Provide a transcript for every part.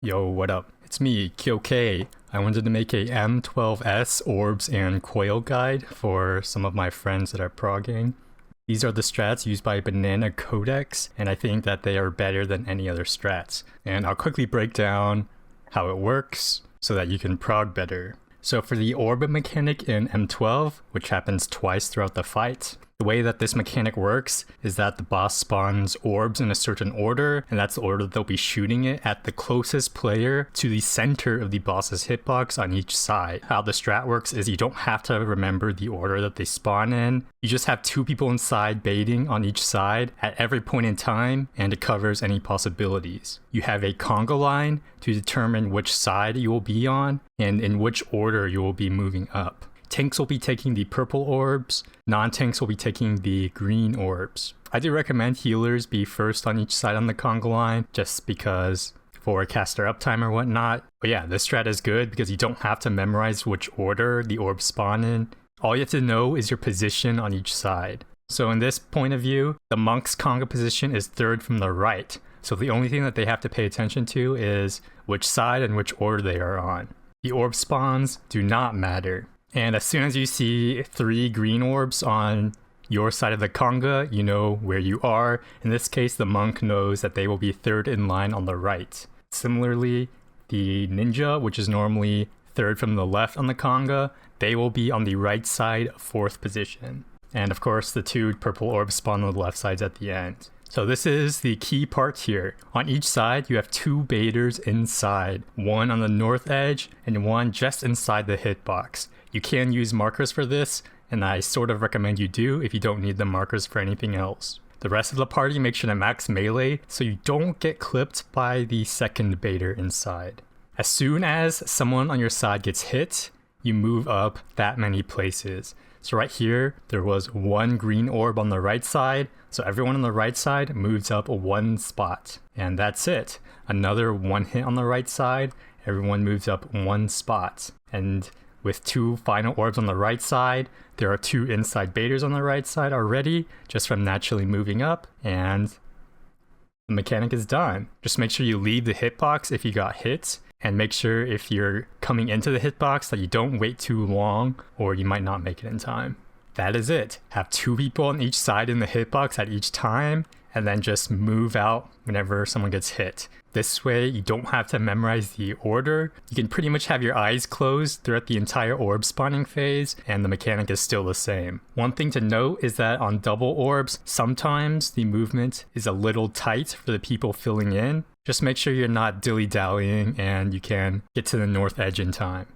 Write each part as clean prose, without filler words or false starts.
Yo, what up? It's me, Kyou. I wanted to make a M12s Orbs and Coil guide for some of my friends that are progging. These are the strats used by Banana Codex, and I think that they are better than any other strats. And I'll quickly break down how it works so that you can prog better. So for the orb mechanic in M12, which happens twice throughout the fight, the way that this mechanic works is that the boss spawns orbs in a certain order, and that's the order they'll be shooting it at the closest player to the center of the boss's hitbox on each side. How the strat works is you don't have to remember the order that they spawn in. You just have two people inside baiting on each side at every point in time, and it covers any possibilities. You have a conga line to determine which side you will be on and in which order you will be moving up. Tanks will be taking the purple orbs, non-tanks will be taking the green orbs. I do recommend healers be first on each side on the conga line, just because for caster uptime or whatnot. But yeah, this strat is good because you don't have to memorize which order the orbs spawn in. All you have to know is your position on each side. So in this point of view, the monk's conga position is third from the right. So the only thing that they have to pay attention to is which side and which order they are on. The orb spawns do not matter. And as soon as you see 3 green orbs on your side of the conga, you know where you are. In this case, the monk knows that they will be third in line on the right. Similarly, the ninja, which is normally third from the left on the conga, they will be on the right side, 4th position. And of course, the 2 purple orbs spawn on the left sides at the end. So this is the key part here. On each side, you have 2 baiters inside, one on the north edge and one just inside the hitbox. You can use markers for this, and I sort of recommend you do if you don't need the markers for anything else. The rest of the party, make sure to max melee so you don't get clipped by the second baiter inside. As soon as someone on your side gets hit, you move up that many places. So right here, there was 1 green orb on the right side, so everyone on the right side moves up 1 spot. And that's it. Another 1 hit on the right side, everyone moves up 1 spot. And with 2 final orbs on the right side, there are 2 inside baiters on the right side already, just from naturally moving up, and the mechanic is done. Just make sure you leave the hitbox if you got hit, and make sure if you're coming into the hitbox that you don't wait too long, or you might not make it in time. That is it. Have 2 people on each side in the hitbox at each time, and then just move out whenever someone gets hit. This way, you don't have to memorize the order. You can pretty much have your eyes closed throughout the entire orb spawning phase, and the mechanic is still the same. One thing to note is that on double orbs, sometimes the movement is a little tight for the people filling in. Just make sure you're not dilly-dallying and you can get to the north edge in time.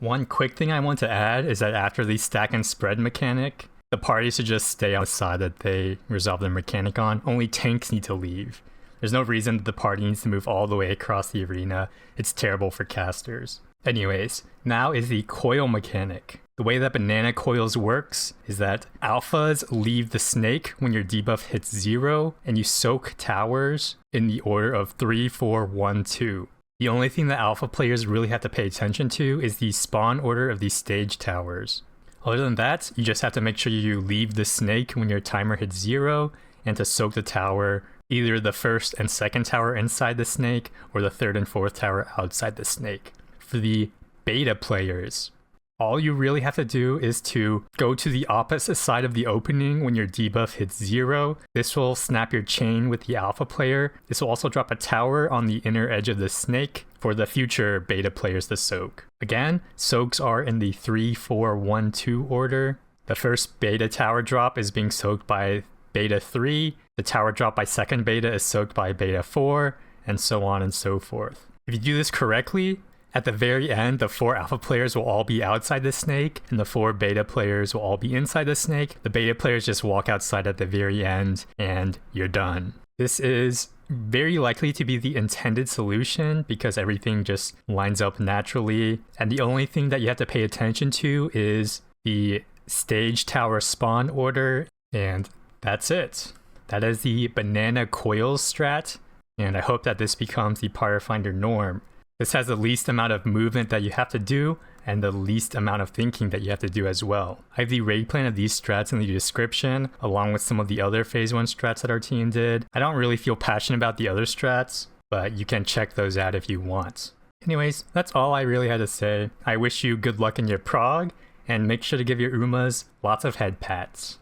One quick thing I want to add is that after the stack and spread mechanic, the party should just stay on the side that they resolve their mechanic on. Only tanks need to leave. There's no reason that the party needs to move all the way across the arena. It's terrible for casters. Anyways, now is the coil mechanic. The way that Banana Coils works is that alphas leave the snake when your debuff hits 0, and you soak towers in the order of 3, 4, 1, 2. The only thing that alpha players really have to pay attention to is the spawn order of these stage towers. Other than that, you just have to make sure you leave the snake when your timer hits 0, and to soak the tower, either the 1st and 2nd tower inside the snake, or the 3rd and 4th tower outside the snake. For the beta players, all you really have to do is to go to the opposite side of the opening when your debuff hits 0. This will snap your chain with the alpha player. This will also drop a tower on the inner edge of the snake for the future beta players to soak. Again, soaks are in the 3, 4, 1, 2 order. The first beta tower drop is being soaked by beta 3. The tower drop by second beta is soaked by beta 4, and so on and so forth. If you do this correctly, at the very end, the 4 alpha players will all be outside the snake, and the 4 beta players will all be inside the snake. The beta players just walk outside at the very end, and you're done. This is very likely to be the intended solution because everything just lines up naturally, and the only thing that you have to pay attention to is the stage tower spawn order, and that's it. That is the Banana Coils strat, and I hope that this becomes the Pyrofinder norm. This has the least amount of movement that you have to do, and the least amount of thinking that you have to do as well. I have the raid plan of these strats in the description, along with some of the other phase 1 strats that our team did. I don't really feel passionate about the other strats, but you can check those out if you want. Anyways, that's all I really had to say. I wish you good luck in your prog, and make sure to give your Umas lots of head pats.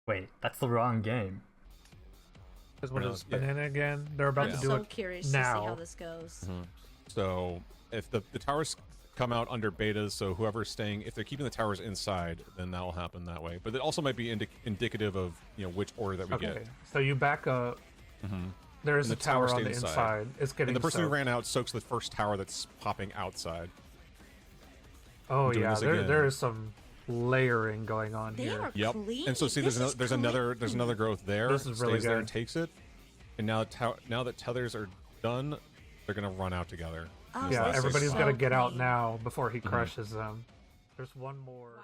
Wait, that's the wrong game. What is banana again? They're about to do so it curious now. to see how this goes. So if the towers come out under betas, so whoever's staying, if they're keeping the towers inside, then that'll happen that way. But it also might be indicative of which order that we get. So you back up. There is And a the tower tower on stayed the inside. inside. It's getting And the person who soaked. ran out soaks the first tower that's popping outside. Oh doing yeah, this again. there is some layering going on They here. are Yep. clean. And so see, This there's is another clean. growth there. This is really stays there good. and takes it. And now that tethers are done, they're gonna run out together. Oh, Yeah, this is everybody's so gonna get out clean. now before he crushes them. There's one more. Wow.